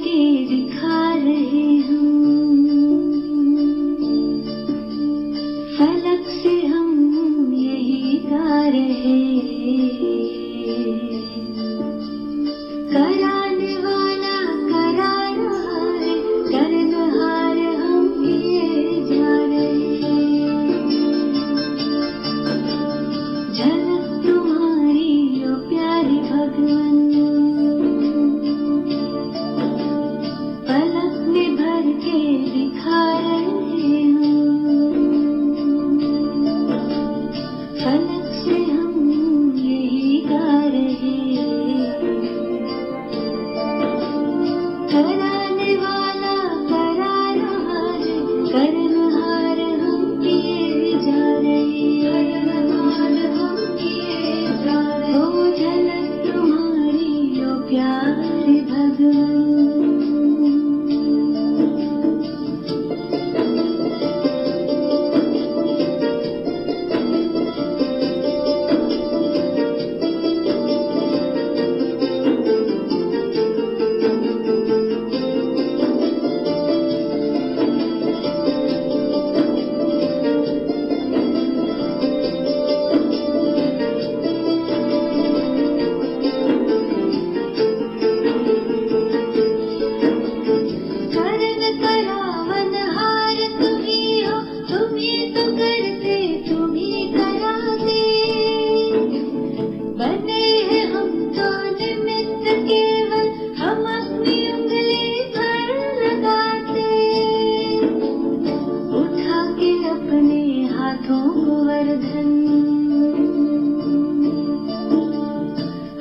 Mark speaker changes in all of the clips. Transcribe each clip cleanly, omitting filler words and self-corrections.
Speaker 1: के दिखा रहे हूँ, फलक से हम यही गा रहे, कराने वाला करा रहा है, करनहार हम किए जा रहे। झलक तुम्हारी ओ प्यारे भगवन, पलक में भर के दिखा रहे हूँ, फलक से हम यही गा रहे, कराने वाला करा रहा है, करनहार हम किए जा रहे, करनहार हम किए जा रहे। ओ झलक तुम्हारी ओ प्यारे भगवन। करन करावन हार तुम्ही हो, तुम्ही तो करते तुम्ही कराते, बने हैं हम तो निमित्त केवल, हम अपनी उंगली पर लगाते, उठा के अपने हाथों को वरधन,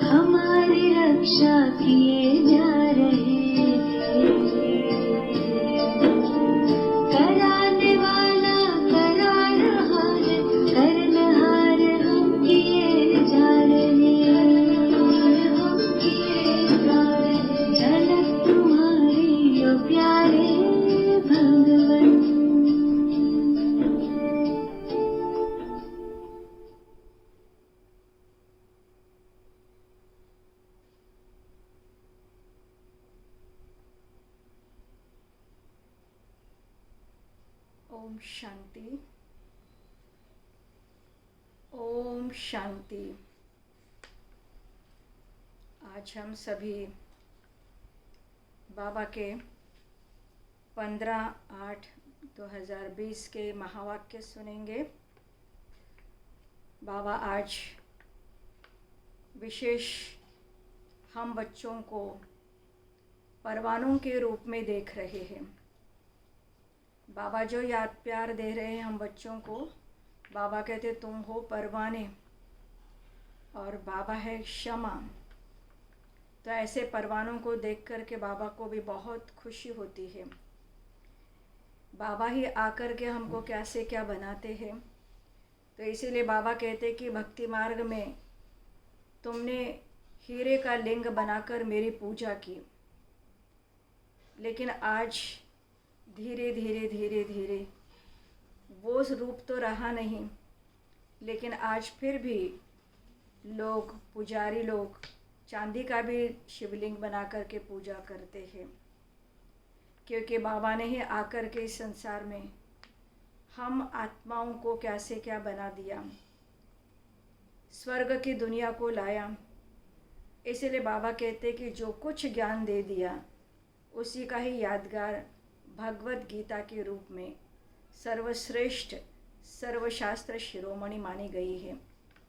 Speaker 1: हमारी रक्षा किए जा रहे, कराने वाला करा रहा है, करनहार हम किए जा रहे, हम किए जा रहे। झलक तुम्हारी ओ प्यारे भगवन।
Speaker 2: ओम शांति, ओम शांति। आज हम सभी बाबा के 15/8/2020 के महावाक्य सुनेंगे। बाबा आज विशेष हम बच्चों को परवानों के रूप में देख रहे हैं। बाबा जो याद प्यार दे रहे हैं हम बच्चों को, बाबा कहते तुम हो परवाने और बाबा है क्षमा। तो ऐसे परवानों को देख कर के बाबा को भी बहुत खुशी होती है। बाबा ही आकर के हमको कैसे क्या बनाते हैं। तो इसीलिए बाबा कहते कि भक्ति मार्ग में तुमने हीरे का लिंग बनाकर मेरी पूजा की, लेकिन आज धीरे धीरे धीरे धीरे वो रूप तो रहा नहीं, लेकिन आज फिर भी लोग, पुजारी लोग चांदी का भी शिवलिंग बना कर के पूजा करते हैं, क्योंकि बाबा ने ही आकर के इस संसार में हम आत्माओं को कैसे क्या बना दिया, स्वर्ग की दुनिया को लाया। इसीलिए बाबा कहते कि जो कुछ ज्ञान दे दिया उसी का ही यादगार भगवत गीता के रूप में सर्वश्रेष्ठ सर्वशास्त्र शिरोमणि मानी गई है,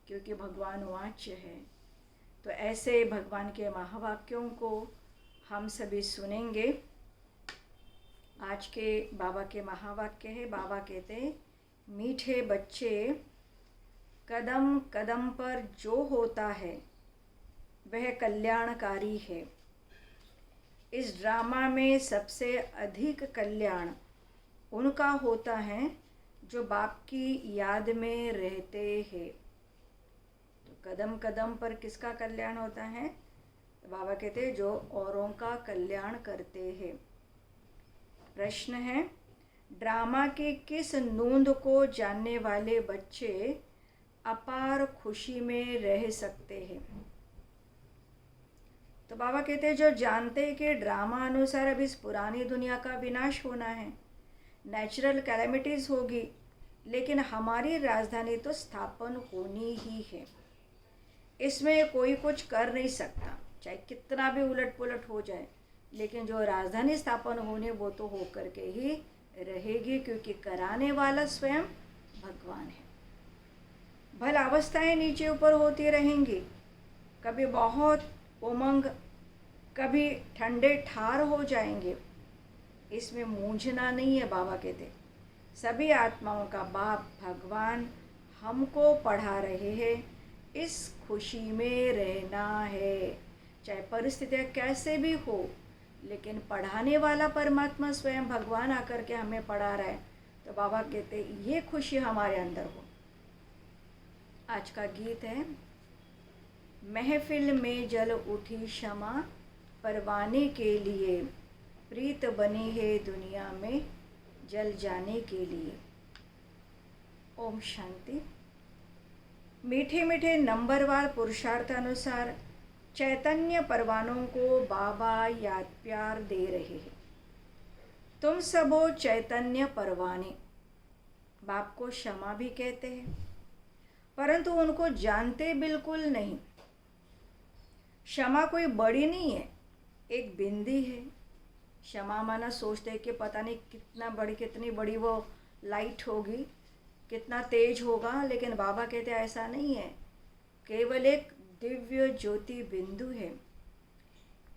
Speaker 2: क्योंकि भगवान वाच्य है। तो ऐसे भगवान के महावाक्यों को हम सभी सुनेंगे। आज के बाबा के महावाक्य है। बाबा कहते मीठे बच्चे, कदम कदम पर जो होता है वह कल्याणकारी है। इस ड्रामा में सबसे अधिक कल्याण उनका होता है जो बाप की याद में रहते हैं। तो कदम कदम पर किसका कल्याण होता है? तो बाबा कहते हैं जो औरों का कल्याण करते हैं। प्रश्न है, ड्रामा के किस नूंद को जानने वाले बच्चे अपार खुशी में रह सकते हैं? तो बाबा कहते हैं जो जानते हैं कि ड्रामा अनुसार अब इस पुरानी दुनिया का विनाश होना है, नेचुरल कैलेमिटीज़ होगी, लेकिन हमारी राजधानी तो स्थापन होनी ही है। इसमें कोई कुछ कर नहीं सकता, चाहे कितना भी उलट पुलट हो जाए, लेकिन जो राजधानी स्थापन होने वो तो होकर के ही रहेगी, क्योंकि कराने वाला स्वयं भगवान है। भला अवस्थाएं नीचे ऊपर होती रहेंगी, कभी बहुत उमंग, कभी ठंडे ठार हो जाएंगे, इसमें मूंझना नहीं है। बाबा कहते सभी आत्माओं का बाप भगवान हमको पढ़ा रहे हैं, इस खुशी में रहना है, चाहे परिस्थितियाँ कैसे भी हो, लेकिन पढ़ाने वाला परमात्मा स्वयं भगवान आकर के हमें पढ़ा रहा है। तो बाबा कहते ये खुशी हमारे अंदर हो। आज का गीत है, महफिल में जल उठी क्षमा, परवाने के लिए प्रीत बनी है दुनिया में जल जाने के लिए। ओम शांति। मीठे मीठे नंबरवार पुरुषार्थ अनुसार चैतन्य परवानों को बाबा याद प्यार दे रहे हैं। तुम सब हो चैतन्य परवाने। बाप को क्षमा भी कहते हैं, परंतु उनको जानते बिल्कुल नहीं। क्षमा कोई बड़ी नहीं है, एक बिंदी है। क्षमा माना सोचते कि पता नहीं कितनी बड़ी वो लाइट होगी, कितना तेज होगा, लेकिन बाबा कहते ऐसा नहीं है, केवल एक दिव्य ज्योति बिंदु है।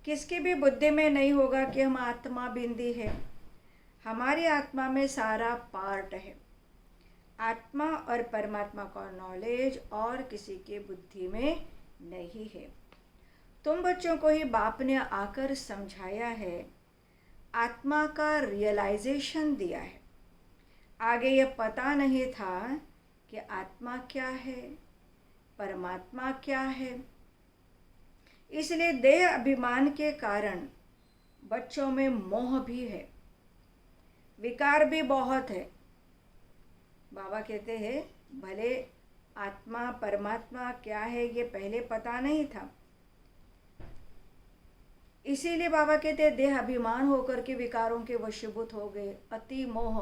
Speaker 2: किसकी भी बुद्धि में नहीं होगा कि हम आत्मा बिंदी है। हमारी आत्मा में सारा पार्ट है। आत्मा और परमात्मा का नॉलेज और किसी की बुद्धि में नहीं है। तुम बच्चों को ही बाप ने आकर समझाया है, आत्मा का रियलाइजेशन दिया है। आगे ये पता नहीं था कि आत्मा क्या है, परमात्मा क्या है। इसलिए देह अभिमान के कारण बच्चों में मोह भी है, विकार भी बहुत है। बाबा कहते हैं भले आत्मा परमात्मा क्या है ये पहले पता नहीं था, इसीलिए बाबा कहते हैं देह अभिमान होकर के विकारों के वशीभूत हो गए, अति मोह।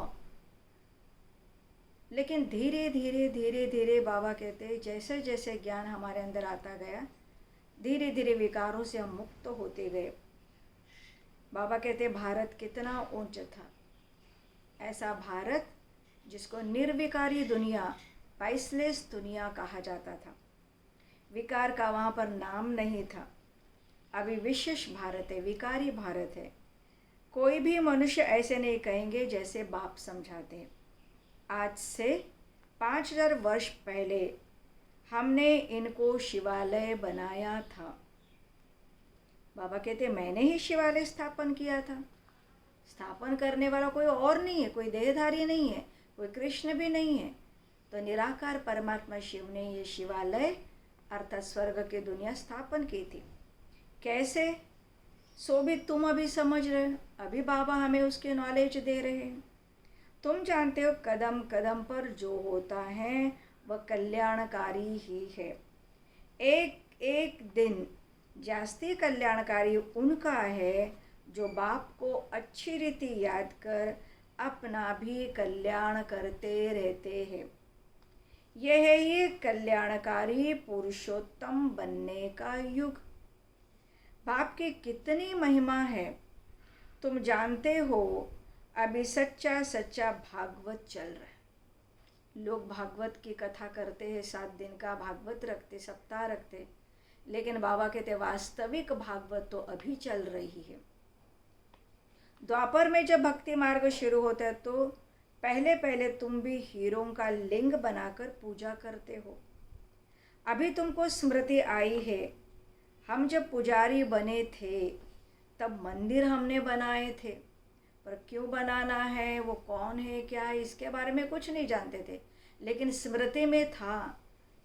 Speaker 2: लेकिन धीरे धीरे धीरे धीरे बाबा कहते हैं जैसे जैसे ज्ञान हमारे अंदर आता गया, धीरे धीरे विकारों से हम मुक्त होते गए। बाबा कहते हैं भारत कितना ऊंच था, ऐसा भारत जिसको निर्विकारी दुनिया, प्राइसलेस दुनिया कहा जाता था। विकार का वहाँ पर नाम नहीं था। अभी विशेष भारत है, विकारी भारत है। कोई भी मनुष्य ऐसे नहीं कहेंगे जैसे बाप समझाते हैं। आज से 5000 वर्ष पहले हमने इनको शिवालय बनाया था। बाबा कहते मैंने ही शिवालय स्थापन किया था। स्थापन करने वाला कोई और नहीं है, कोई देहधारी नहीं है, कोई कृष्ण भी नहीं है। तो निराकार परमात्मा शिव ने ये शिवालय अर्थात स्वर्ग की दुनिया स्थापन की थी। कैसे, सो भी तुम अभी समझ रहे हो, अभी बाबा हमें उसके नॉलेज दे रहे हैं। तुम जानते हो कदम कदम पर जो होता है वह कल्याणकारी ही है। एक एक दिन जास्ती कल्याणकारी उनका है जो बाप को अच्छी रीति याद कर अपना भी कल्याण करते रहते हैं। यह है ये कल्याणकारी पुरुषोत्तम बनने का युग। बाप की कितनी महिमा है तुम जानते हो। अभी सच्चा सच्चा भागवत चल रहा है। लोग भागवत की कथा करते हैं, 7 दिन का भागवत रखते, सप्ताह रखते, लेकिन बाबा कहते वास्तविक भागवत तो अभी चल रही है। द्वापर में जब भक्ति मार्ग शुरू होता है तो पहले पहले तुम भी हीरों का लिंग बनाकर पूजा करते हो। अभी तुमको स्मृति आई है, हम जब पुजारी बने थे तब मंदिर हमने बनाए थे, पर क्यों बनाना है, वो कौन है, क्या है, इसके बारे में कुछ नहीं जानते थे, लेकिन स्मृति में था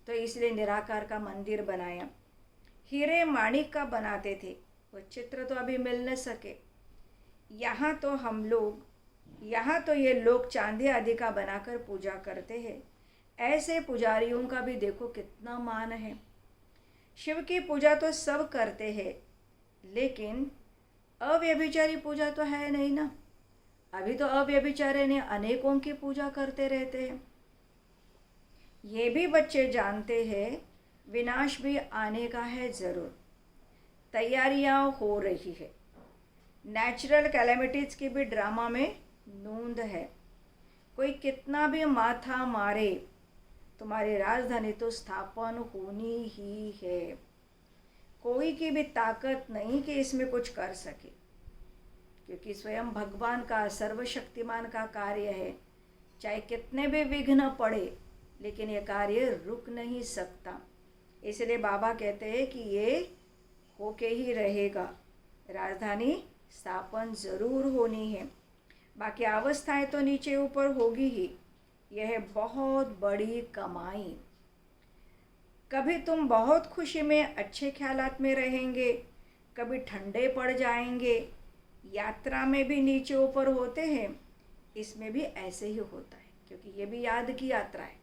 Speaker 2: तो इसलिए निराकार का मंदिर बनाया। हीरे माणिक का बनाते थे, वो चित्र तो अभी मिल न सके। यहाँ तो ये लोग चांदी आदि का बनाकर पूजा करते हैं। ऐसे पुजारियों का भी देखो कितना मान है। शिव की पूजा तो सब करते हैं, लेकिन अव्यभिचारी पूजा तो है नहीं ना। अभी तो अव्यभिचारी ने अनेकों की पूजा करते रहते हैं। ये भी बच्चे जानते हैं विनाश भी आने का है ज़रूर। तैयारियां हो रही है। नेचुरल कैलेमिटीज़ की भी ड्रामा में नूंद है। कोई कितना भी माथा मारे, तुम्हारी राजधानी तो स्थापन होनी ही है। कोई की भी ताकत नहीं कि इसमें कुछ कर सके, क्योंकि स्वयं भगवान का सर्वशक्तिमान का कार्य है। चाहे कितने भी विघ्न पड़े, लेकिन ये कार्य रुक नहीं सकता। इसलिए बाबा कहते हैं कि ये होके ही रहेगा। राजधानी स्थापन ज़रूर होनी है। बाकी अवस्थाएं तो नीचे ऊपर होगी ही। यह बहुत बड़ी कमाई। कभी तुम बहुत खुशी में अच्छे ख्यालात में रहेंगे, कभी ठंडे पड़ जाएंगे। यात्रा में भी नीचे ऊपर होते हैं, इसमें भी ऐसे ही होता है, क्योंकि ये भी याद की यात्रा है।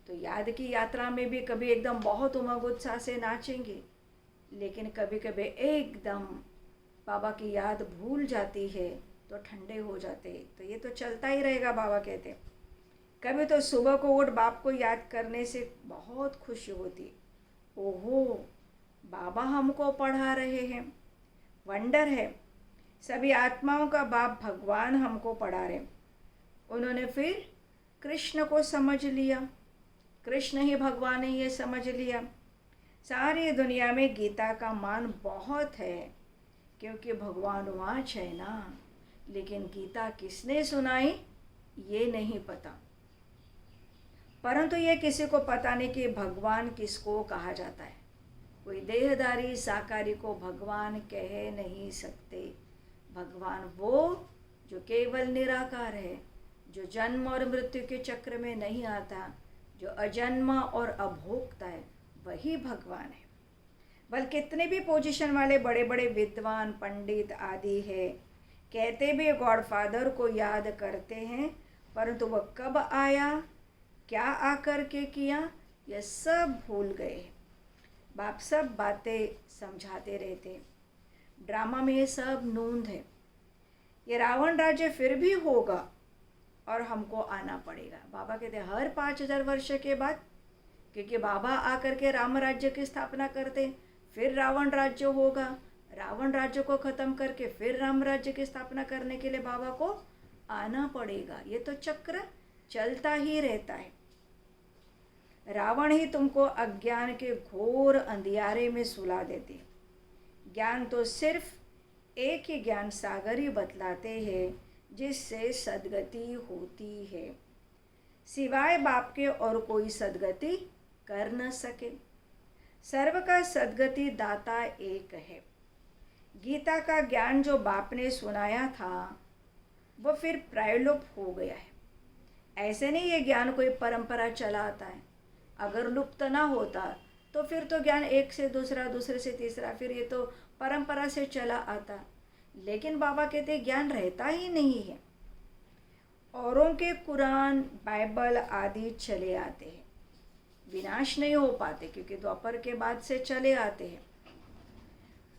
Speaker 2: तो याद की यात्रा में भी कभी एकदम बहुत उमंग उत्साह से नाचेंगे, लेकिन कभी कभी एकदम बाबा की याद भूल जाती है तो ठंडे हो जाते। तो ये तो चलता ही रहेगा, बाबा कहते। कभी तो सुबह को उठ बाप को याद करने से बहुत खुशी होती। ओहो, बाबा हमको पढ़ा रहे हैं। वंडर है, सभी आत्माओं का बाप भगवान हमको पढ़ा रहे। उन्होंने फिर कृष्ण को समझ लिया, कृष्ण ही भगवान है ये समझ लिया। सारी दुनिया में गीता का मान बहुत है, क्योंकि भगवान वाच है ना। लेकिन गीता किसने सुनाई ये नहीं पता। परंतु ये किसी को पता नहीं कि भगवान किसको कहा जाता है। कोई देहधारी साकारी को भगवान कह नहीं सकते। भगवान वो जो केवल निराकार है, जो जन्म और मृत्यु के चक्र में नहीं आता, जो अजन्मा और अभोक्ता है, वही भगवान है। बल्कि कितने भी पोजीशन वाले बड़े बड़े विद्वान पंडित आदि है, कहते भी गॉडफादर को याद करते हैं, परंतु वह कब आया, क्या आकर के किया, यह सब भूल गए। बाप सब बातें समझाते रहते। ड्रामा में ये सब नूंद है। ये रावण राज्य फिर भी होगा और हमको आना पड़ेगा। बाबा कहते हैं हर 5000 वर्ष के बाद, क्योंकि बाबा आकर के राम राज्य की स्थापना करते, फिर रावण राज्य होगा। रावण राज्य को ख़त्म करके फिर राम राज्य की स्थापना करने के लिए बाबा को आना पड़ेगा। ये तो चक्र चलता ही रहता है। रावण ही तुमको अज्ञान के घोर अंधियारे में सुला देते। ज्ञान तो सिर्फ एक ही ज्ञान सागर ही बतलाते हैं, जिससे सद्गति होती है। सिवाय बाप के और कोई सद्गति कर न सके। सर्व का सद्गति दाता एक है। गीता का ज्ञान जो बाप ने सुनाया था, वो फिर प्रायलुप्त हो गया है। ऐसे नहीं ये ज्ञान कोई परंपरा चला आता है। अगर लुप्त ना होता तो फिर तो ज्ञान एक से दूसरा, दूसरे से तीसरा, फिर ये तो परंपरा से चला आता। लेकिन बाबा कहते ज्ञान रहता ही नहीं है। औरों के कुरान, बाइबल आदि चले आते हैं, विनाश नहीं हो पाते, क्योंकि द्वापर के बाद से चले आते हैं।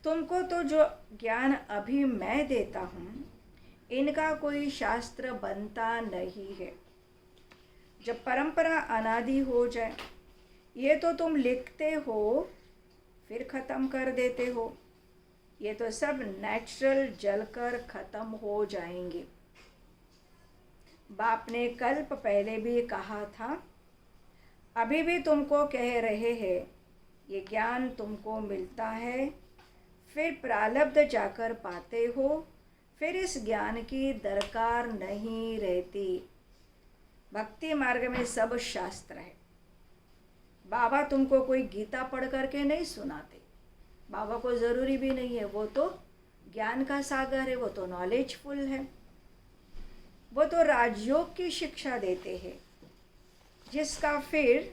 Speaker 2: तुमको तो जो ज्ञान अभी मैं देता हूँ, इनका कोई शास्त्र बनता नहीं है। जब परंपरा अनादि हो जाए, ये तो तुम लिखते हो फिर ख़त्म कर देते हो। ये तो सब नेचुरल जलकर ख़त्म हो जाएंगे। बाप ने कल्प पहले भी कहा था, अभी भी तुमको कह रहे हैं, ये ज्ञान तुमको मिलता है, फिर प्रारब्ध जाकर पाते हो, फिर इस ज्ञान की दरकार नहीं रहती। भक्ति मार्ग में सब शास्त्र है। बाबा तुमको कोई गीता पढ़ करके नहीं सुनाते। बाबा को ज़रूरी भी नहीं है, वो तो ज्ञान का सागर है, वो तो नॉलेजफुल है। वो तो राजयोग की शिक्षा देते हैं, जिसका फिर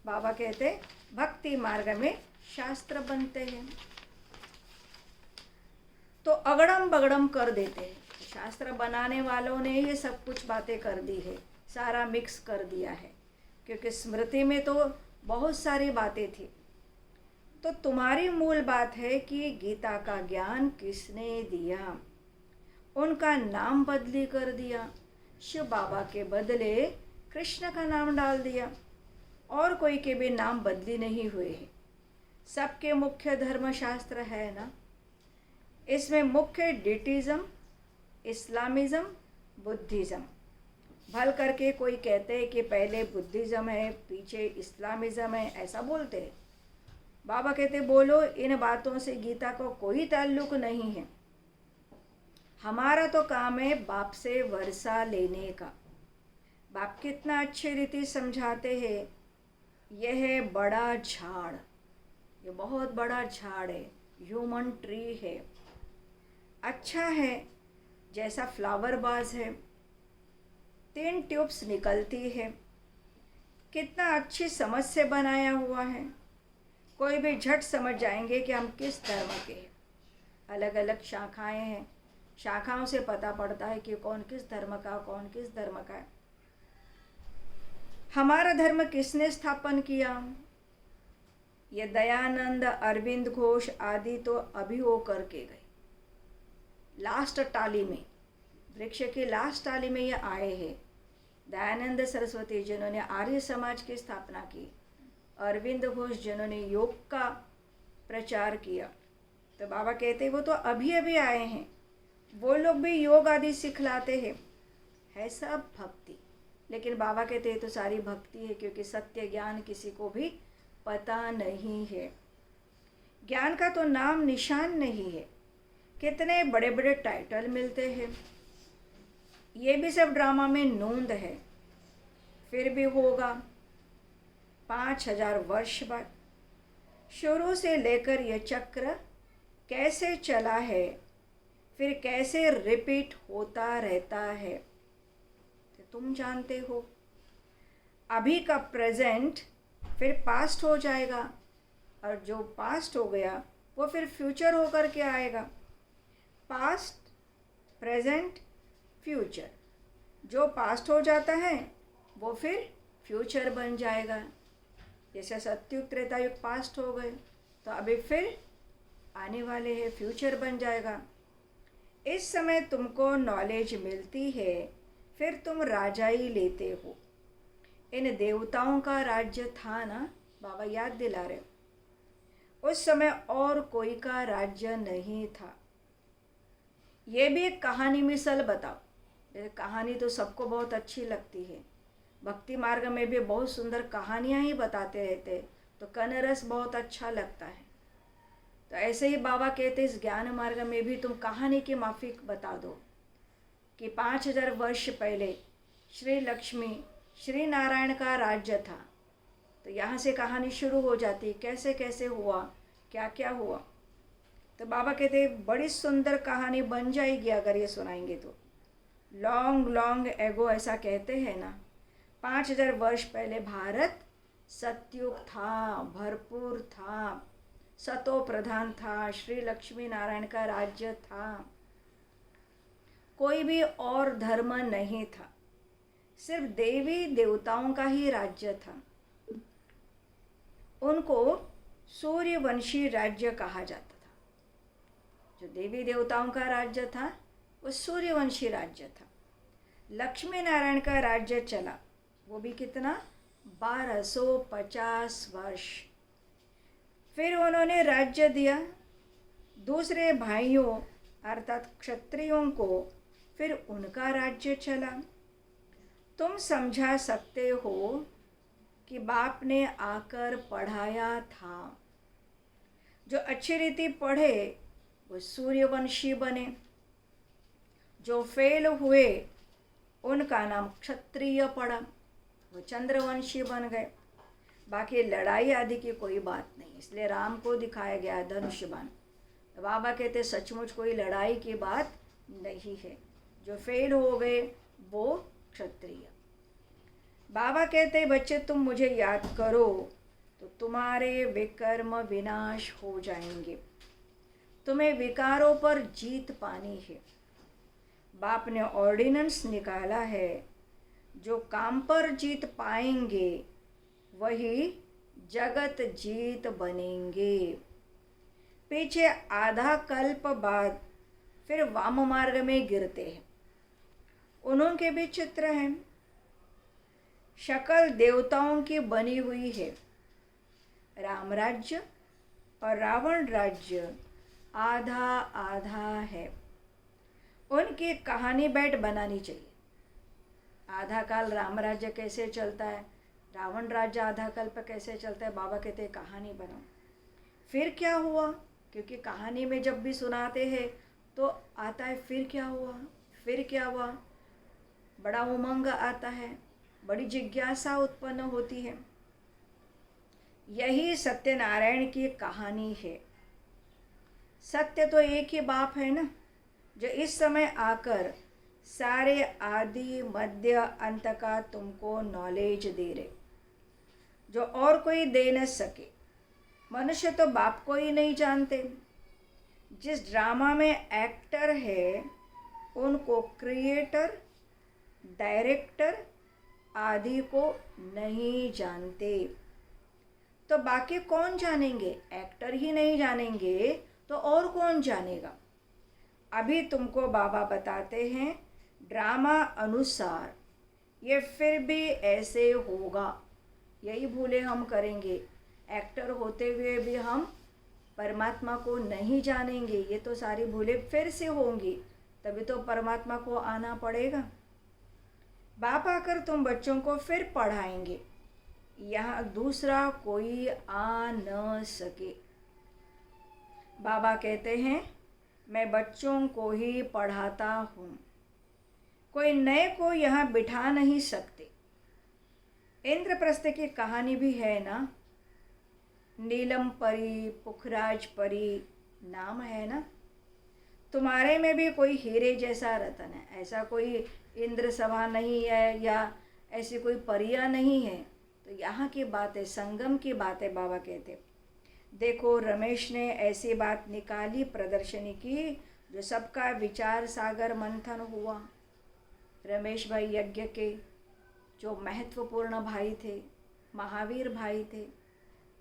Speaker 2: बाबा कहते भक्ति मार्ग में शास्त्र बनते हैं। तो अगड़म बगड़म कर देते हैं। शास्त्र बनाने वालों ने ये सब कुछ बातें कर दी है, सारा मिक्स कर दिया है, क्योंकि स्मृति में तो बहुत सारी बातें थी। तो तुम्हारी मूल बात है कि गीता का ज्ञान किसने दिया। उनका नाम बदली कर दिया, शिव बाबा के बदले कृष्ण का नाम डाल दिया, और कोई के भी नाम बदली नहीं हुए हैं। सबके मुख्य धर्मशास्त्र है ना, इसमें मुख्य डिटिज़म, इस्लामिज़म, बुद्धिज़्म। भल करके कोई कहते हैं कि पहले बुद्धिज़्म है पीछे इस्लामिज़म है, ऐसा बोलते हैं। बाबा कहते बोलो इन बातों से गीता को कोई ताल्लुक नहीं है। हमारा तो काम है बाप से वर्षा लेने का। बाप कितना अच्छे रीति समझाते हैं। यह है बड़ा झाड़, ये बहुत बड़ा झाड़ है, ह्यूमन ट्री है, अच्छा है, जैसा फ्लावर बाज है, 3 ट्यूब्स निकलती है, कितना अच्छी समझ से बनाया हुआ है। कोई भी झट समझ जाएंगे कि हम किस धर्म के हैं। अलग अलग शाखाएं हैं, शाखाओं से पता पड़ता है कि कौन किस धर्म का, कौन किस धर्म का है। हमारा धर्म किसने स्थापन किया? ये दयानंद, अरविंद घोष आदि तो अभी वो करके गए। लास्ट टाली में, वृक्ष के लास्ट टाली में ये आए हैं। दयानंद सरस्वती जिन्होंने आर्य समाज की स्थापना की, अरविंद घोष जिन्होंने योग का प्रचार किया। तो बाबा कहते वो तो अभी अभी आए हैं, वो लोग भी योग आदि सिखलाते हैं, है सब भक्ति। लेकिन बाबा कहते हैं तो सारी भक्ति है, क्योंकि सत्य ज्ञान किसी को भी पता नहीं है। ज्ञान का तो नाम निशान नहीं है। कितने बड़े बड़े टाइटल मिलते हैं, ये भी सब ड्रामा में नोंद है। फिर भी होगा 5000 वर्ष बाद। शुरू से लेकर यह चक्र कैसे चला है, फिर कैसे रिपीट होता रहता है, तो तुम जानते हो। अभी का प्रेजेंट फिर पास्ट हो जाएगा, और जो पास्ट हो गया वो फिर फ्यूचर होकर के आएगा। Past, present, future. जो पास्ट हो जाता है वो फिर फ्यूचर बन जाएगा। जैसे सत्युग त्रेतायुग पास्ट हो गए, तो अभी फिर आने वाले हैं, फ्यूचर बन जाएगा। इस समय तुमको नॉलेज मिलती है, फिर तुम राजाई लेते हो। इन देवताओं का राज्य था ना, बाबा याद दिला रहे। उस समय और कोई का राज्य नहीं था। ये भी एक कहानी मिसल बताओ। कहानी तो सबको बहुत अच्छी लगती है, भक्ति मार्ग में भी बहुत सुंदर कहानियाँ ही बताते रहते, तो कनरस बहुत अच्छा लगता है। तो ऐसे ही बाबा कहते इस ज्ञान मार्ग में भी तुम कहानी की माफिक बता दो कि 5000 वर्ष पहले श्री लक्ष्मी, श्री नारायण का राज्य था। तो यहाँ से कहानी शुरू हो जाती, कैसे कैसे हुआ, क्या क्या हुआ। तो बाबा कहते बड़ी सुंदर कहानी बन जाएगी अगर ये सुनाएंगे तो। लॉन्ग लॉन्ग एगो, ऐसा कहते हैं ना, 5000 वर्ष पहले भारत सतयुग था, भरपूर था, सतो प्रधान था, श्री लक्ष्मी नारायण का राज्य था, कोई भी और धर्म नहीं था, सिर्फ देवी देवताओं का ही राज्य था। उनको सूर्यवंशी राज्य कहा जाता था। जो देवी देवताओं का राज्य था वो सूर्यवंशी राज्य था। लक्ष्मी नारायण का राज्य चला, वो भी कितना, 1250 वर्ष। फिर उन्होंने राज्य दिया दूसरे भाइयों अर्थात क्षत्रियों को, फिर उनका राज्य चला। तुम समझा सकते हो कि बाप ने आकर पढ़ाया था। जो अच्छी रीति पढ़े वो सूर्यवंशी बने, जो फेल हुए उनका नाम क्षत्रिय पड़ा, वो चंद्रवंशी बन गए। बाकी लड़ाई आदि की कोई बात नहीं, इसलिए राम को दिखाया गया धनुष बाण। बाबा कहते सचमुच कोई लड़ाई की बात नहीं है। जो फेल हो गए वो क्षत्रिय। बाबा कहते बच्चे तुम मुझे याद करो तो तुम्हारे विकर्म विनाश हो जाएंगे। तुम्हें विकारों पर जीत पानी है। बाप ने ऑर्डिनेंस निकाला है, जो काम पर जीत पाएंगे वही जगत जीत बनेंगे। पीछे आधा कल्प बाद फिर वाम मार्ग में गिरते हैं। उनके भी चित्र हैं। शक्ल देवताओं की बनी हुई है। राम राज्य और रावण राज्य आधा आधा है। उनकी कहानी बैठ बनानी चाहिए। आधा काल राम राज्य कैसे चलता है, रावण राज्य आधा कल्प कैसे चलता है, बाबा कहते हैं कहानी बनाओ। फिर क्या हुआ, क्योंकि कहानी में जब भी सुनाते हैं तो आता है फिर क्या हुआ, फिर क्या हुआ, बड़ा उमंग आता है, बड़ी जिज्ञासा उत्पन्न होती है। यही सत्यनारायण की कहानी है। सत्य तो एक ही बाप है ना, जो इस समय आकर सारे आदि मध्य अंत का तुमको नॉलेज दे रहे, जो और कोई दे न सके। मनुष्य तो बाप को ही नहीं जानते। जिस ड्रामा में एक्टर है उनको क्रिएटर, डायरेक्टर आदि को नहीं जानते। तो बाकी कौन जानेंगे? एक्टर ही नहीं जानेंगे तो और कौन जानेगा? अभी तुमको बाबा बताते हैं ड्रामा अनुसार ये फिर भी ऐसे होगा। यही भूले हम करेंगे। एक्टर होते हुए भी हम परमात्मा को नहीं जानेंगे। ये तो सारी भूले फिर से होंगी, तभी तो परमात्मा को आना पड़ेगा। बाप आकर तुम बच्चों को फिर पढ़ाएंगे। यहाँ दूसरा कोई आ न सके। बाबा कहते हैं मैं बच्चों को ही पढ़ाता हूँ, कोई नए को यहाँ बिठा नहीं सकते। इंद्रप्रस्थ की कहानी भी है ना, नीलम परी, पुखराज परी नाम है ना। तुम्हारे में भी कोई हीरे जैसा रतन है, ऐसा कोई इंद्र सभा नहीं है या ऐसी कोई परियां नहीं है। तो यहाँ की बातें, संगम की बातें बाबा कहते। देखो रमेश ने ऐसी बात निकाली, प्रदर्शनी की, जो सबका विचार सागर मंथन हुआ। रमेश भाई यज्ञ के जो महत्वपूर्ण भाई थे, महावीर भाई थे,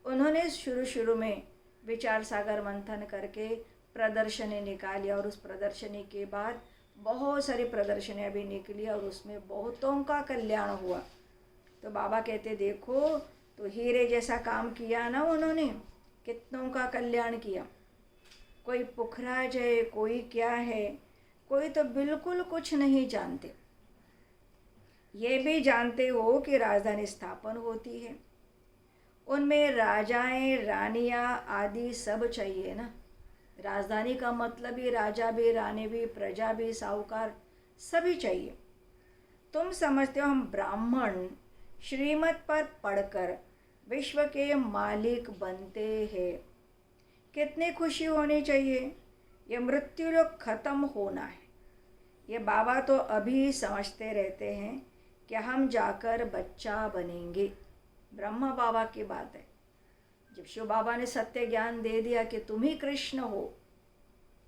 Speaker 2: उन्होंने शुरू में विचार सागर मंथन करके प्रदर्शनी निकाली और उस प्रदर्शनी के बाद बहुत सारी प्रदर्शनियाँ भी निकली और उसमें बहुतों का कल्याण हुआ। तो बाबा कहते देखो तो हीरे जैसा काम किया ना उन्होंने, कितनों का कल्याण किया। कोई पुखराज है, कोई क्या है, कोई तो बिल्कुल कुछ नहीं जानते। ये भी जानते हो कि राजधानी स्थापन होती है, उनमें राजाएं, रानियां आदि सब चाहिए ना। राजधानी का मतलब ही राजा भी, रानी भी, प्रजा भी, साहूकार सभी चाहिए। तुम समझते हो हम ब्राह्मण श्रीमत पर पढ़कर विश्व के मालिक बनते हैं, कितनी खुशी होनी चाहिए। ये मृत्यु लोग खत्म होना है। ये बाबा तो अभी समझते रहते हैं कि हम जाकर बच्चा बनेंगे। ब्रह्मा बाबा की बात है। जब शिव बाबा ने सत्य ज्ञान दे दिया कि तुम ही कृष्ण हो,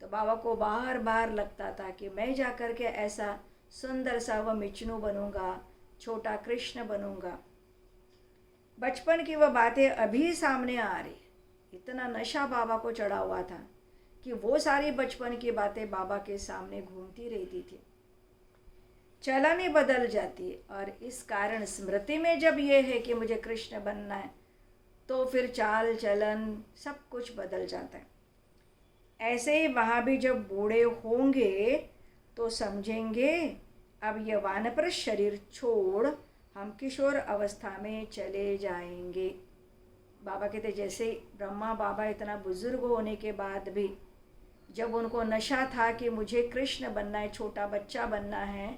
Speaker 2: तो बाबा को बार बार लगता था कि मैं जाकर के ऐसा सुंदर सा वह विष्णु बनूंगा, छोटा कृष्ण बनूंगा। बचपन की वह बातें अभी सामने आ रही। इतना नशा बाबा को चढ़ा हुआ था कि वो सारी बचपन की बातें बाबा के सामने घूमती रहती थी। चलन ही बदल जाती है और इस कारण स्मृति में जब ये है कि मुझे कृष्ण बनना है, तो फिर चाल चलन सब कुछ बदल जाता है। ऐसे ही वहाँ भी जब बूढ़े होंगे तो समझेंगे अब ये वानप्रस्थ शरीर छोड़ हम किशोर अवस्था में चले जाएंगे। बाबा कहते जैसे ब्रह्मा बाबा इतना बुजुर्ग होने के बाद भी जब उनको नशा था कि मुझे कृष्ण बनना है, छोटा बच्चा बनना है,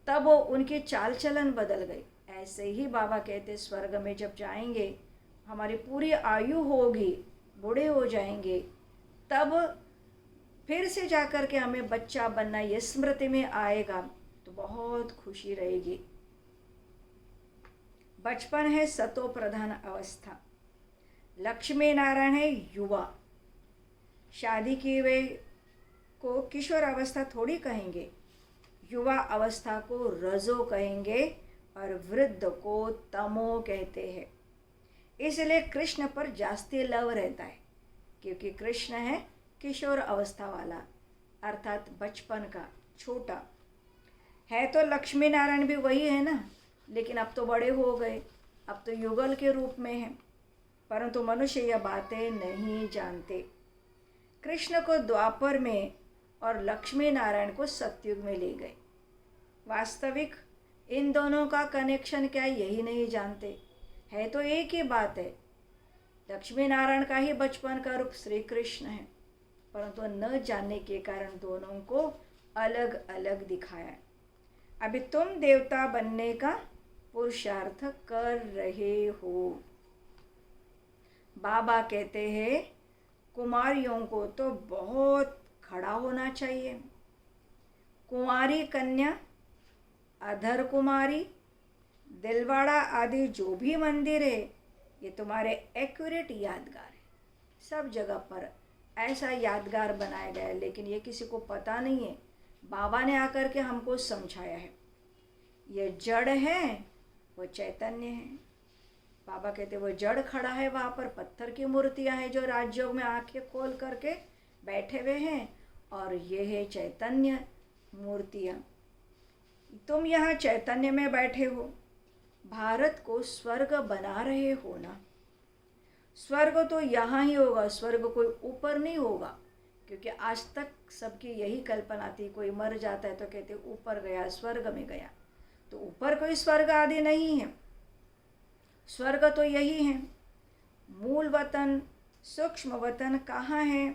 Speaker 2: तब उनकी चाल चलन बदल गई। ऐसे ही बाबा कहते स्वर्ग में जब जाएंगे, हमारी पूरी आयु होगी, बूढ़े हो जाएंगे, तब फिर से जाकर के हमें बच्चा बनना ये स्मृति में आएगा तो बहुत खुशी रहेगी। बचपन है सतो प्रधान अवस्था, लक्ष्मी नारायण है युवा। शादी किए हुए को किशोर अवस्था थोड़ी कहेंगे, युवा अवस्था को रजो कहेंगे और वृद्ध को तमो कहते हैं। इसलिए कृष्ण पर जास्ती लव रहता है, क्योंकि कृष्ण है किशोर अवस्था वाला, अर्थात बचपन का, छोटा है। तो लक्ष्मी नारायण भी वही है ना, लेकिन अब तो बड़े हो गए, अब तो युगल के रूप में हैं। परंतु मनुष्य यह बातें नहीं जानते। कृष्ण को द्वापर में और लक्ष्मी नारायण को सतयुग में ले गए। वास्तविक इन दोनों का कनेक्शन क्या है यही नहीं जानते। है तो एक ही बात है, लक्ष्मी नारायण का ही बचपन का रूप श्री कृष्ण है, परंतु न जानने के कारण दोनों को अलग अलग दिखाया है। अभी तुम देवता बनने का पुरुषार्थ कर रहे हो। बाबा कहते हैं कुमारियों को तो बहुत खड़ा होना चाहिए। कुंवारी कन्या, अधर कुमारी, दिलवाड़ा आदि जो भी मंदिर है, ये तुम्हारे एक्यूरेट यादगार है। सब जगह पर ऐसा यादगार बनाया गया है, लेकिन ये किसी को पता नहीं है। बाबा ने आकर के हमको समझाया है, ये जड़ है, वो चैतन्य है। बाबा कहते वो जड़ खड़ा है, वहाँ पर पत्थर की मूर्तियाँ हैं जो राजयोग में आंखें खोल करके बैठे हुए हैं, और ये है चैतन्य मूर्तियाँ। तुम यहाँ चैतन्य में बैठे हो, भारत को स्वर्ग बना रहे हो ना। स्वर्ग तो यहाँ ही होगा, स्वर्ग कोई ऊपर नहीं होगा, क्योंकि आज तक सबकी यही कल्पना थी, कोई मर जाता है तो कहते ऊपर गया, स्वर्ग में गया। तो ऊपर कोई स्वर्ग आदि नहीं है, स्वर्ग तो यही है। मूल वतन, सूक्ष्म वतन कहाँ है?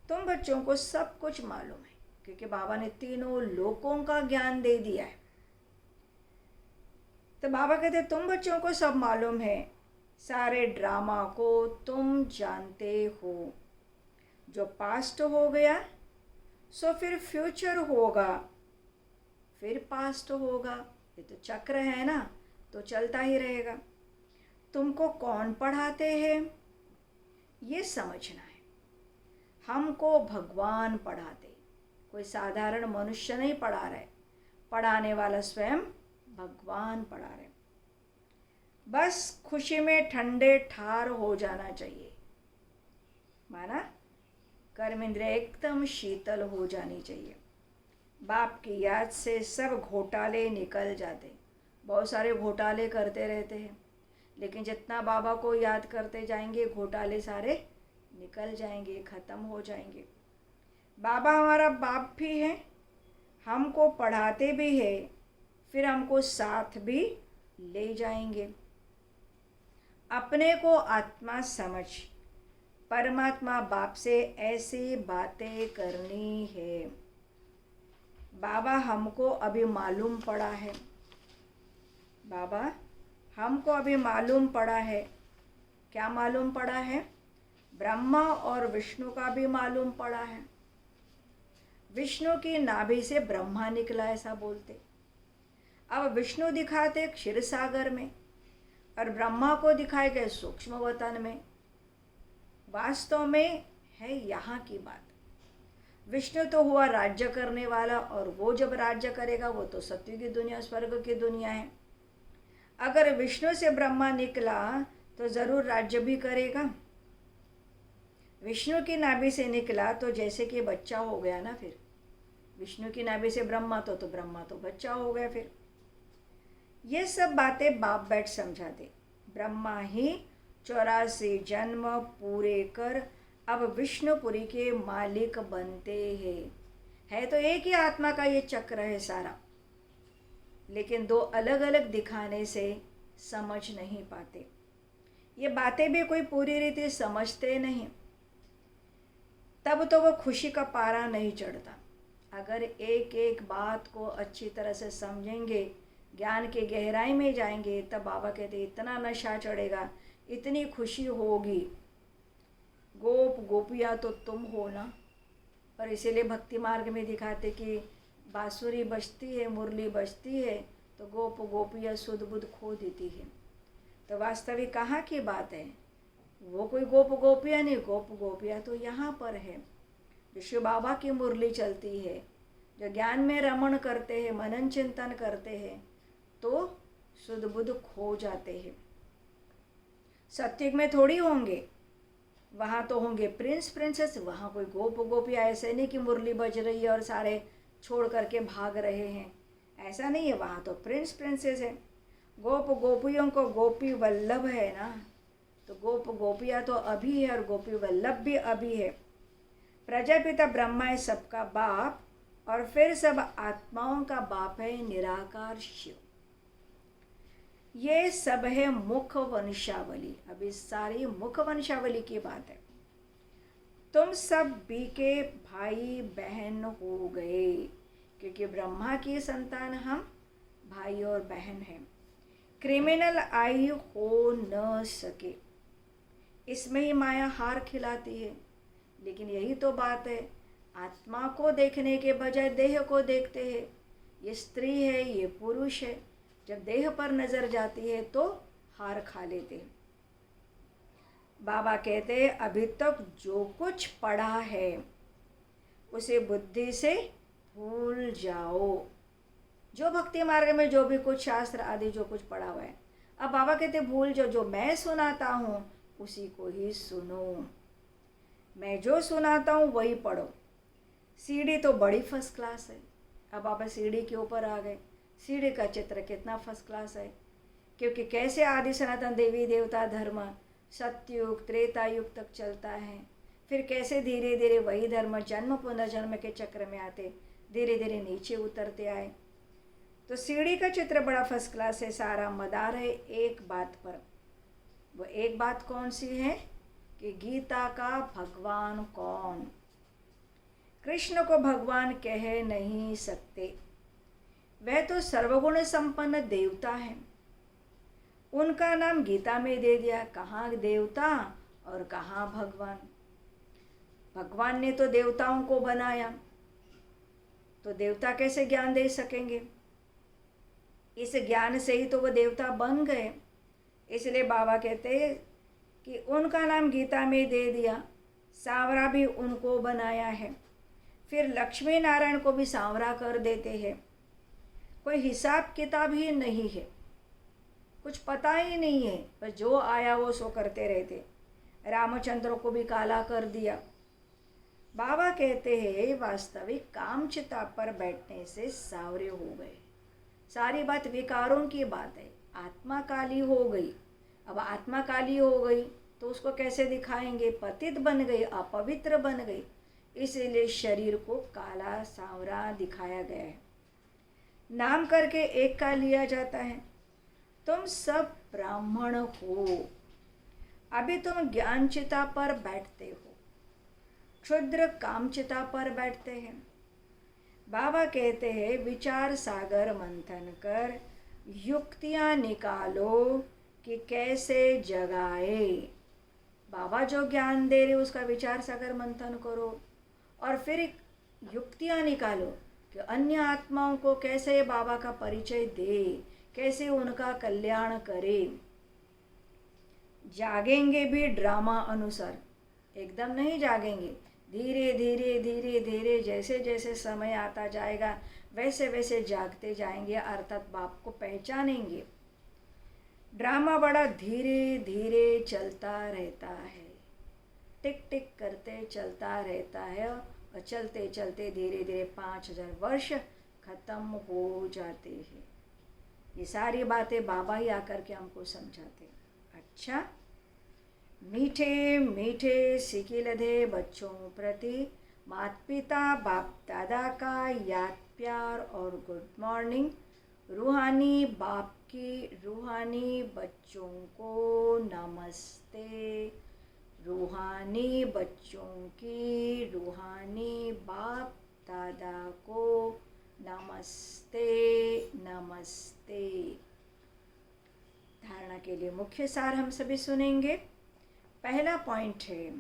Speaker 2: तुम बच्चों को सब कुछ मालूम है, क्योंकि बाबा ने तीनों लोकों का ज्ञान दे दिया है। तो बाबा कहते तुम बच्चों को सब मालूम है, सारे ड्रामा को तुम जानते हो। जो पास्ट हो गया सो फिर फ्यूचर होगा, फिर पास्ट होगा। ये तो चक्र है ना, तो चलता ही रहेगा। तुमको कौन पढ़ाते हैं ये समझना है। हमको भगवान पढ़ाते, कोई साधारण मनुष्य नहीं पढ़ा रहे, पढ़ाने वाला स्वयं भगवान पढ़ा रहे। बस खुशी में ठंडे ठार हो जाना चाहिए, माना कर्म इंद्रिय एकदम शीतल हो जानी चाहिए। बाप की याद से सब घोटाले निकल जाते। बहुत सारे घोटाले करते रहते हैं, लेकिन जितना बाबा को याद करते जाएंगे घोटाले सारे निकल जाएंगे, ख़त्म हो जाएंगे। बाबा हमारा बाप भी है, हमको पढ़ाते भी है, फिर हमको साथ भी ले जाएंगे। अपने को आत्मा समझ, परमात्मा बाप से ऐसी बातें करनी है। बाबा हमको अभी मालूम पड़ा है, बाबा हमको अभी मालूम पड़ा है। क्या मालूम पड़ा है? ब्रह्मा और विष्णु का भी मालूम पड़ा है। विष्णु की नाभि से ब्रह्मा निकला, ऐसा बोलते। अब विष्णु दिखाते क्षीर सागर में और ब्रह्मा को दिखाए गए सूक्ष्म वतन में। वास्तव में है यहाँ की बात। विष्णु तो हुआ राज्य करने वाला, और वो जब राज्य करेगा वो तो सत्य की दुनिया, स्वर्ग की दुनिया है। अगर विष्णु से ब्रह्मा निकला तो ज़रूर राज्य भी करेगा। विष्णु की नाभि से निकला तो जैसे कि बच्चा हो गया ना, फिर विष्णु की नाभि से ब्रह्मा तो ब्रह्मा तो बच्चा हो गया। फिर ये सब बातें बाप बैठ समझाते। ब्रह्मा ही 84 जन्म पूरे कर अब विष्णुपुरी के मालिक बनते हैं। है तो एक ही आत्मा का ये चक्र है सारा, लेकिन दो अलग अलग दिखाने से समझ नहीं पाते। ये बातें भी कोई पूरी रीति समझते नहीं, तब तो वो खुशी का पारा नहीं चढ़ता। अगर एक एक बात को अच्छी तरह से समझेंगे, ज्ञान के गहराई में जाएंगे, तब बाबा कहते इतना नशा चढ़ेगा, इतनी खुशी होगी। गोप गोपिया तो तुम हो ना। और इसीलिए भक्ति मार्ग में दिखाते कि बांसुरी बजती है, मुरली बजती है, तो गोप गोपिया सुध बुध खो देती है। तो वास्तविक कहाँ की बात है? वो कोई गोप गोपिया नहीं, गोप गोपिया तो यहाँ पर है। जो शिव बाबा की मुरली चलती है, जो ज्ञान में रमण करते हैं, मनन चिंतन करते हैं, तो सुध बुध खो जाते हैं। सत्युग में थोड़ी होंगे, वहाँ तो होंगे प्रिंस प्रिंसेस। वहाँ कोई गोप गोपियाँ ऐसे नहीं कि मुरली बज रही है और सारे छोड़ करके भाग रहे हैं, ऐसा नहीं है। वहाँ तो प्रिंस प्रिंसेस है। गोप गोपियों को गोपी वल्लभ है ना, तो गोप गोपियाँ तो अभी है और गोपी वल्लभ भी अभी है। प्रजापिता ब्रह्मा है सबका बाप, और फिर सब आत्माओं का बाप है निराकार शिव। ये सब है मुख वंशावली। अभी सारी मुख वंशावली की बात है। तुम सब बी के भाई बहन हो गए, क्योंकि ब्रह्मा की संतान हम भाई और बहन हैं। क्रिमिनल आई हो न सके, इसमें ही माया हार खिलाती है। लेकिन यही तो बात है, आत्मा को देखने के बजाय देह को देखते हैं। ये स्त्री है, ये पुरुष है। जब देह पर नजर जाती है तो हार खा लेते हैं। बाबा कहते हैं अभी तक जो कुछ पढ़ा है उसे बुद्धि से भूल जाओ। जो भक्ति मार्ग में जो भी कुछ शास्त्र आदि जो कुछ पढ़ा हुआ है, अब बाबा कहते भूल जाओ। जो मैं सुनाता हूँ उसी को ही सुनो। मैं जो सुनाता हूँ वही पढ़ो। सीढ़ी तो बड़ी फर्स्ट क्लास है। अब बाबा सीढ़ी के ऊपर आ गए। सीढ़ी का चित्र कितना फर्स्ट क्लास है, क्योंकि कैसे आदि सनातन देवी देवता धर्म सत्युग त्रेता युग तक चलता है, फिर कैसे धीरे धीरे वही धर्म जन्म पुनर्जन्म के चक्र में आते धीरे धीरे नीचे उतरते आए। तो सीढ़ी का चित्र बड़ा फर्स्ट क्लास है। सारा मदार है एक बात पर। वो एक बात कौन सी है कि गीता का भगवान कौन। कृष्ण को भगवान कह नहीं सकते, वह तो सर्वगुण संपन्न देवता है। उनका नाम गीता में दे दिया। कहाँ देवता और कहाँ भगवान। भगवान ने तो देवताओं को बनाया, तो देवता कैसे ज्ञान दे सकेंगे। इस ज्ञान से ही तो वो देवता बन गए। इसलिए बाबा कहते हैं कि उनका नाम गीता में दे दिया। सांवरा भी उनको बनाया है, फिर लक्ष्मी नारायण को भी सांवरा कर देते हैं। कोई हिसाब किताब ही नहीं है, कुछ पता ही नहीं है, बस जो आया वो सो करते रहते। रामचंद्र को भी काला कर दिया। बाबा कहते हैं वास्तविक कामचिता पर बैठने से सावरे हो गए। सारी बात विकारों की बात है। आत्मा काली हो गई। अब आत्मा काली हो गई तो उसको कैसे दिखाएंगे। पतित बन गई, अपवित्र बन गई, इसलिए शरीर को काला सांवरा दिखाया गया है। नाम करके एक का लिया जाता है। तुम सब ब्राह्मण हो। अभी तुम ज्ञानचिता पर बैठते हो, क्षुद्र कामचिता पर बैठते हैं। बाबा कहते हैं विचार सागर मंथन कर युक्तियाँ निकालो कि कैसे जगाए। बाबा जो ज्ञान दे रहे उसका विचार सागर मंथन करो और फिर युक्तियाँ निकालो कि अन्य आत्माओं को कैसे बाबा का परिचय दे, कैसे उनका कल्याण करे। जागेंगे भी ड्रामा अनुसार, एकदम नहीं जागेंगे। धीरे धीरे धीरे धीरे जैसे जैसे समय आता जाएगा वैसे वैसे जागते जाएंगे, अर्थात बाप को पहचानेंगे। ड्रामा बड़ा धीरे धीरे चलता रहता है, टिक टिक करते चलता रहता है और चलते चलते धीरे धीरे 5000 वर्ष खत्म हो जाते हैं। ये सारी बातें बाबा ही आकर के हमको समझाते। अच्छा, मीठे मीठे सिकिलधे बच्चों प्रति माता पिता बाप दादा का याद प्यार और गुड मॉर्निंग। रूहानी बाप की रूहानी बच्चों को नमस्ते। रूहानी बच्चों की रूहानी बाप दादा को नमस्ते नमस्ते। धारणा के लिए मुख्य सार हम सभी सुनेंगे। पहला पॉइंट है,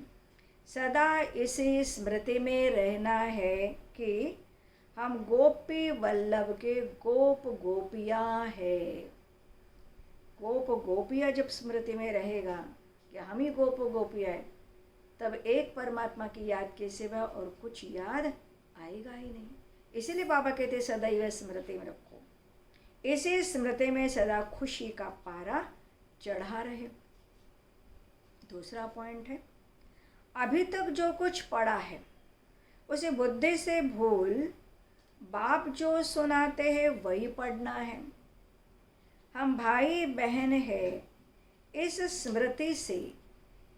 Speaker 2: सदा इसी स्मृति में रहना है कि हम गोपी वल्लभ के गोप गोपियाँ हैं। गोप गोपियाँ जब स्मृति में रहेगा कि हम ही गोप गोपियाँ हैं, तब एक परमात्मा की याद के सिवा और कुछ याद आएगा ही नहीं। इसीलिए बाबा कहते सदैव स्मृति में रखो। इसी स्मृति में सदा खुशी का पारा चढ़ा रहे। दूसरा पॉइंट है, अभी तक जो कुछ पढ़ा है उसे बुद्धि से भूल बाप जो सुनाते हैं वही पढ़ना है। हम भाई बहन है, इस स्मृति से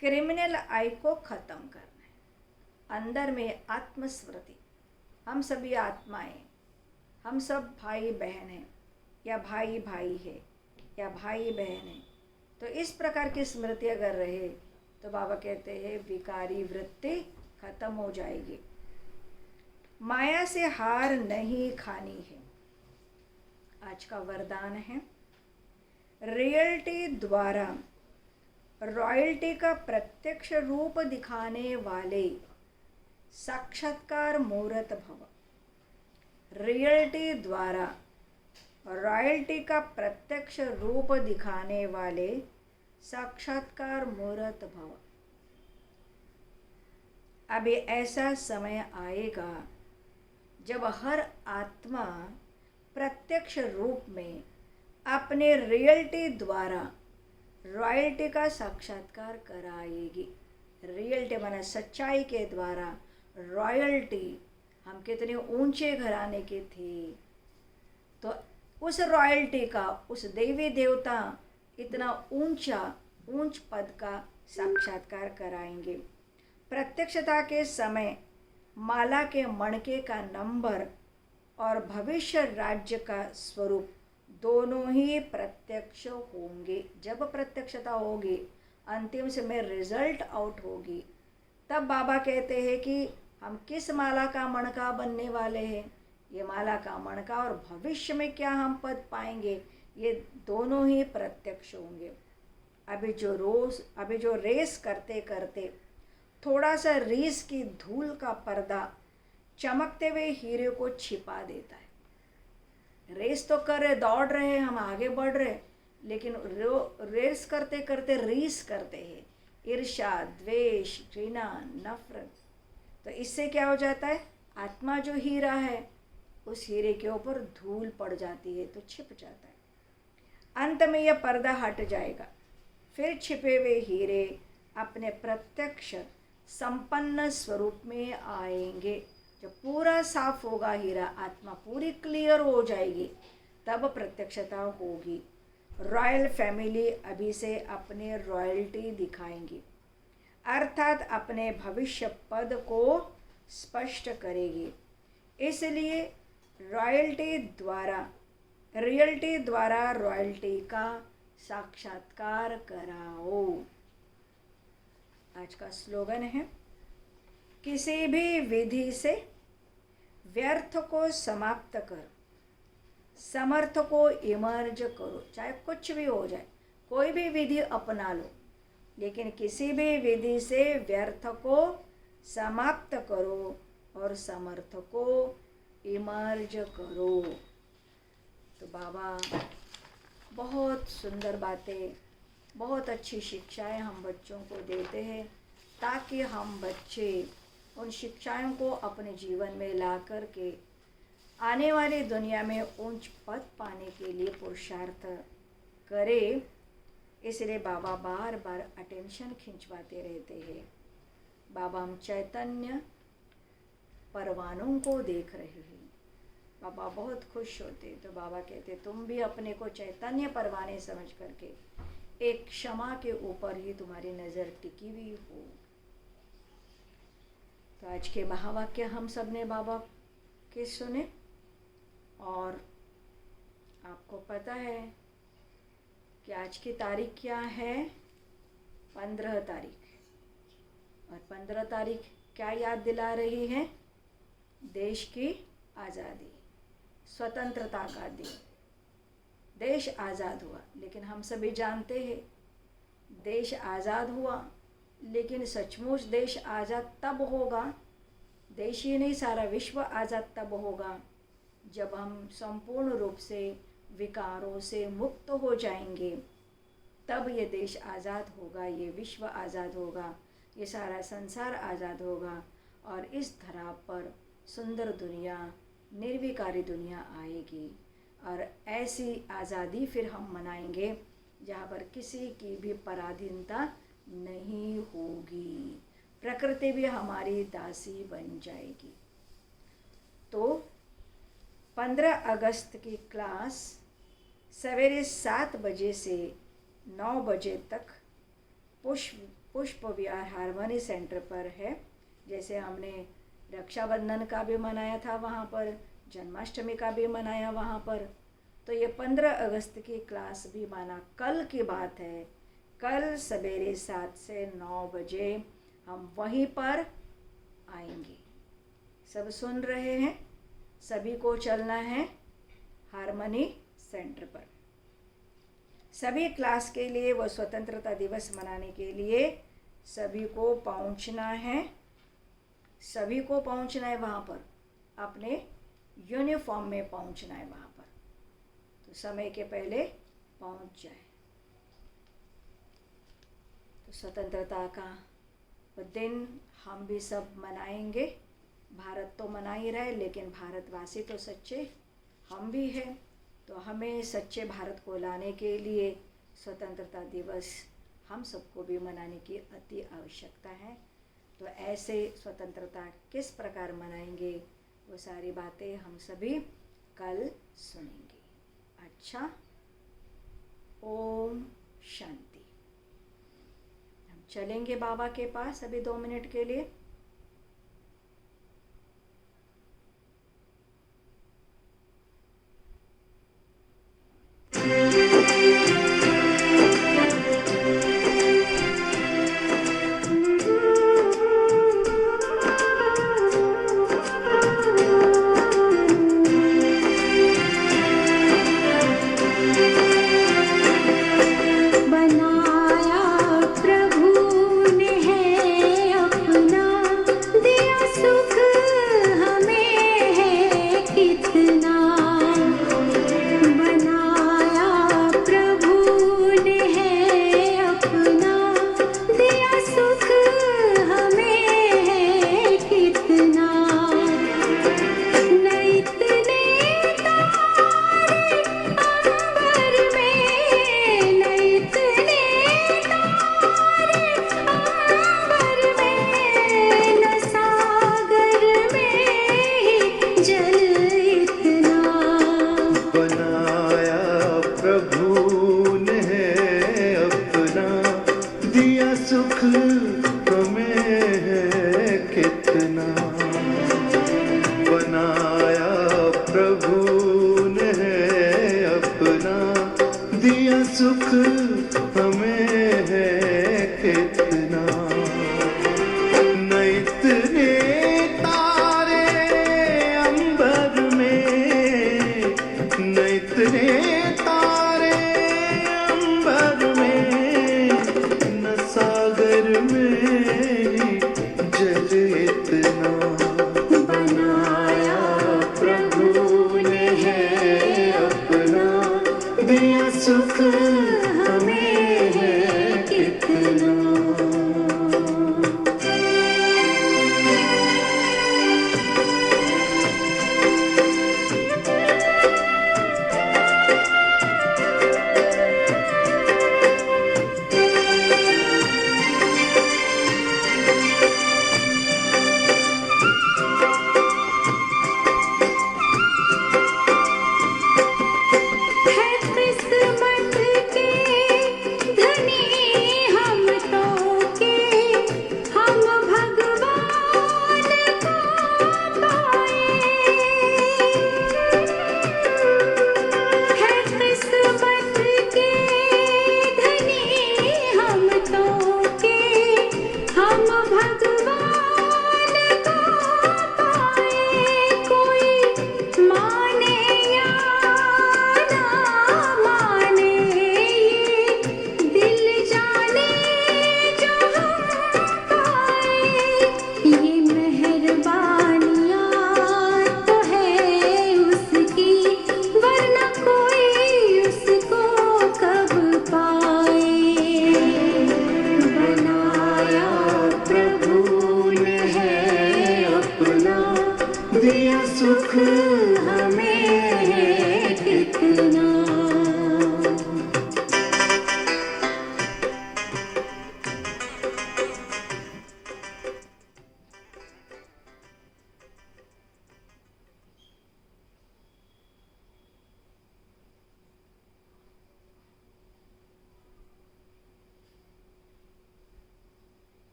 Speaker 2: क्रिमिनल आई को ख़त्म करना है। अंदर में आत्मस्मृति, हम सभी आत्माएं, हम सब भाई बहन हैं, या भाई भाई है या भाई बहन है। तो इस प्रकार की स्मृति अगर रहे तो बाबा कहते हैं विकारी वृत्ति खत्म हो जाएगी। माया से हार नहीं खानी है। आज का वरदान है, रियलिटी द्वारा रॉयल्टी का प्रत्यक्ष रूप दिखाने वाले साक्षात्कार मूर्त भव। रियलिटी द्वारा रॉयल्टी का प्रत्यक्ष रूप दिखाने वाले साक्षात्कार मूर्त भव। अभी ऐसा समय आएगा जब हर आत्मा प्रत्यक्ष रूप में अपने रियलिटी द्वारा रॉयल्टी का साक्षात्कार कराएगी। रियलिटी माने सच्चाई के द्वारा रॉयल्टी, हम कितने ऊंचे घराने के थे, तो उस रॉयल्टी का, उस देवी देवता इतना ऊंच पद का साक्षात्कार कराएंगे। प्रत्यक्षता के समय माला के मणके का नंबर और भविष्य राज्य का स्वरूप दोनों ही प्रत्यक्ष होंगे। जब प्रत्यक्षता होगी, अंतिम समय रिजल्ट आउट होगी, तब बाबा कहते हैं कि हम किस माला का मणका बनने वाले हैं। ये माला का मणका और भविष्य में क्या हम पद पाएंगे, ये दोनों ही प्रत्यक्ष होंगे। अभी जो रेस करते करते थोड़ा सा रेस की धूल का पर्दा चमकते हुए हीरे को छिपा देता है। रेस तो कर रहे, दौड़ रहे हैं, हम आगे बढ़ रहे, लेकिन रेस करते करते रीस करते हैं, ईर्ष्या, द्वेष, घृणा, नफरत। तो इससे क्या हो जाता है, आत्मा जो हीरा है उस हीरे के ऊपर धूल पड़ जाती है तो छिप जाता है। अंत में यह पर्दा हट जाएगा, फिर छिपे हुए हीरे अपने प्रत्यक्ष संपन्न स्वरूप में आएंगे। जब पूरा साफ होगा हीरा, आत्मा पूरी क्लियर हो जाएगी, तब प्रत्यक्षता होगी। रॉयल फैमिली अभी से अपने रॉयल्टी दिखाएंगी, अर्थात अपने भविष्य पद को स्पष्ट करेगी। इसलिए रियलिटी द्वारा रॉयल्टी का साक्षात्कार कराओ। आज का स्लोगन है, किसी भी विधि से व्यर्थ को समाप्त कर, समर्थ को इमर्ज करो। चाहे कुछ भी हो जाए, कोई भी विधि अपना लो, लेकिन किसी भी विधि से व्यर्थ को समाप्त करो और समर्थ को इमर्ज करो। तो बाबा बहुत सुंदर बातें, बहुत अच्छी शिक्षाएं हम बच्चों को देते हैं, ताकि हम बच्चे उन शिक्षाओं को अपने जीवन में ला कर के आने वाली दुनिया में ऊंच पद पाने के लिए पुरुषार्थ करें। इसलिए बाबा बार बार अटेंशन खिंचवाते रहते हैं। बाबा हम चैतन्य परवानों को देख रहे हैं। बाबा बहुत खुश होते, तो बाबा कहते तुम भी अपने को चैतन्य परवाने समझ करके एक क्षमा के ऊपर ही तुम्हारी नज़र टिकी हुई हो। तो आज के महावाक्य हम सब ने बाबा के सुने, और आपको पता है कि आज की तारीख क्या है, 15 तारीख। और 15 तारीख क्या याद दिला रही है, देश की आज़ादी, स्वतंत्रता का दिन। देश आज़ाद हुआ, लेकिन हम सभी जानते हैं देश आज़ाद हुआ, लेकिन सचमुच देश आज़ाद तब होगा, देश ही नहीं सारा विश्व आज़ाद तब होगा जब हम संपूर्ण रूप से विकारों से मुक्त हो जाएंगे। तब ये देश आज़ाद होगा, ये विश्व आज़ाद होगा, ये सारा संसार आज़ाद होगा, और इस धरा पर सुंदर दुनिया, निर्विकारी दुनिया आएगी। और ऐसी आज़ादी फिर हम मनाएंगे जहाँ पर किसी की भी पराधीनता नहीं होगी, प्रकृति भी हमारी दासी बन जाएगी। तो 15 अगस्त की क्लास सवेरे 7 बजे से 9 बजे तक पुष्प विहार हारमोनी सेंटर पर है। जैसे हमने रक्षाबंधन का भी मनाया था वहाँ पर, जन्माष्टमी का भी मनाया वहाँ पर, तो ये 15 अगस्त की क्लास भी माना कल की बात है। कल सवेरे 7 से 9 बजे हम वहीं पर आएंगे। सब सुन रहे हैं? सभी को चलना है हारमोनी सेंटर पर। सभी क्लास के लिए वो स्वतंत्रता दिवस मनाने के लिए सभी को पहुंचना है। सभी को पहुंचना है वहाँ पर, अपने यूनिफॉर्म में पहुंचना है वहाँ पर, तो समय के पहले पहुंच जाए। तो स्वतंत्रता का वो दिन हम भी सब मनाएंगे। भारत तो मना ही रहे, लेकिन भारतवासी तो सच्चे हम भी हैं। तो हमें सच्चे भारत को लाने के लिए स्वतंत्रता दिवस हम सबको भी मनाने की अति आवश्यकता है। तो ऐसे स्वतंत्रता किस प्रकार मनाएंगे, वो सारी बातें हम सभी कल सुनेंगे। अच्छा, ओम शांति। हम चलेंगे बाबा के पास अभी 2 मिनट के लिए।
Speaker 3: सुख